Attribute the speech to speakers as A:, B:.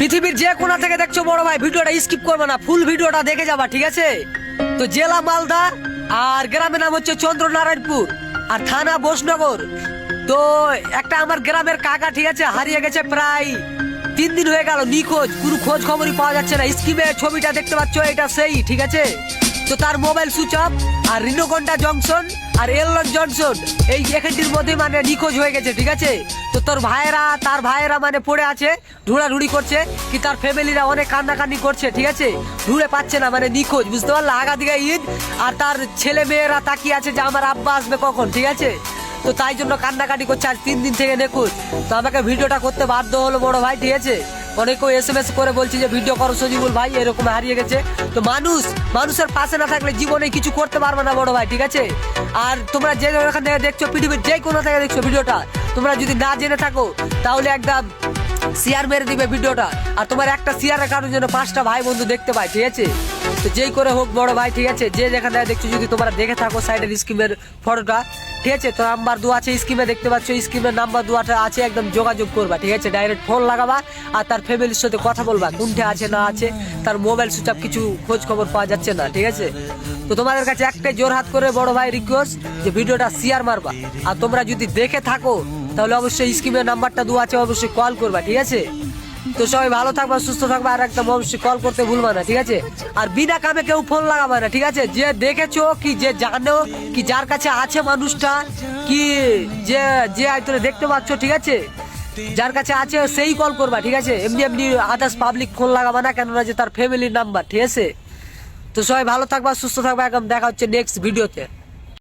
A: পৃথিবীর যে কোণা থেকে দেখছো বড় ভাই, ভিডিওটা স্কিপ করবে না, ফুল ভিডিওটা দেখে যাবা, ঠিক আছে? তো জেলা মালদা, আর গ্রামের নাম হচ্ছে চন্দ্রনারায়ণপুর, আর থানা বোসনগর। তো একটা আমার গ্রামের কাকা, ঠিক আছে, হারিয়ে গেছে প্রায় 3 দিন হয়ে গেল, নিখোঁজ, কোনো খোঁজ খবরই পাওয়া যাচ্ছে না। স্কিমে ছবিটা দেখতে পাচ্ছ, এটা সেই, ঠিক আছে? তো তার মোবাইল সুইচ অফ, আর রিনোকন্ডা জংশন আর এলন জনসন এই এখানটির মধ্যে মানে নিখোঁজ হয়ে গেছে, ঠিক আছে? তো তার ভাইয়েরা মানে পড়ে আছে, ঢুড়াঢুড়ি করছে, কি তার ফ্যামিলিরা অনেক কান্নাকান্নি করছে, ঠিক আছে? ঢুড়ে পাচ্ছে না, মানে নিখোঁজ, বুঝতে পারলা? আগা দিকে ঈদ, আর তার ছেলে মেয়েরা তাকিয়ে আছে যে আমার আব্বা আসবে কখন, ঠিক আছে? তো তাই জন্য কান্নাকাটি করছে, আজ 3 দিন থেকে নিখোঁজ। তো আমাকে ভিডিওটা করতে বাধ্য হলো বড় ভাই, ঠিক আছে? অনেকেও SMS করে বলছে যে ভিডিও করো সজিবুল ভাই, এরকম হারিয়ে গেছে। তো মানুষের পাশে না থাকলে জীবনে কিছু করতে পারবে না বড় ভাই, ঠিক আছে? আর তোমরা যে এখান থেকে দেখছো, পৃথিবীর যে কোনো থেকে দেখছো ভিডিওটা, তোমরা যদি না জেনে থাকো তাহলে একদম শেয়ার মেরে দিবে ভিডিওটা, আর তোমার একটা শেয়ারের কারণে যেন 5টা ভাই বন্ধু দেখতে পায়, ঠিক আছে? তো যেই করে হোক বড় ভাই, ঠিক আছে, যে যেখান থেকে দেখছো, যদি তোমরা দেখে থাকো সাইডের স্কিমের ফটোটা, ঠিক আছে, তো নাম্বার দেওয়া আছে স্কিমে, দেখতে পাচ্ছ স্কিমের নাম্বার দেওয়াটা আছে, একদম যোগাযোগ করবা, ঠিক আছে? ডাইরেক্ট ফোন লাগাবা, আর তার ফ্যামিলির সাথে কথা বলবা, কোনটা আছে না আছে, তার মোবাইল সুইচ অফ, কিছু খোঁজ খবর পাওয়া যাচ্ছে না, ঠিক আছে? তো তোমাদের কাছে একটাই জোর হাত করে বড় ভাই রিকোয়েস্ট, যে ভিডিওটা শেয়ার মারবা, আর তোমরা যদি দেখে থাকো তাহলে অবশ্যই স্কিমের নাম্বারটা দেওয়া আছে, অবশ্যই কল করবা, ঠিক আছে? তো সবাই ভালো থাকবা, সুস্থ থাকবা, আর একদম অবশ্যই কল করতে ভুলবা না, ঠিক আছে? আর বিনা কামে কেউ ফোন লাগাবা না, ঠিক আছে? যে দেখেছো কি, যে জানো কি, যার কাছে আছে মানুষটা, কি যে যে আয়তনে দেখতে পাচ্ছ, ঠিক আছে, যার কাছে আছে সেই কল করবা, ঠিক আছে? এমনি এমনি আদার্স পাবলিক ফোন লাগাবা না, কেননা যে তার ফ্যামিলির নাম্বার, ঠিক আছে? তো সবাই ভালো থাকবা, সুস্থ থাকবা, একদম দেখা হচ্ছে নেক্সট ভিডিওতে।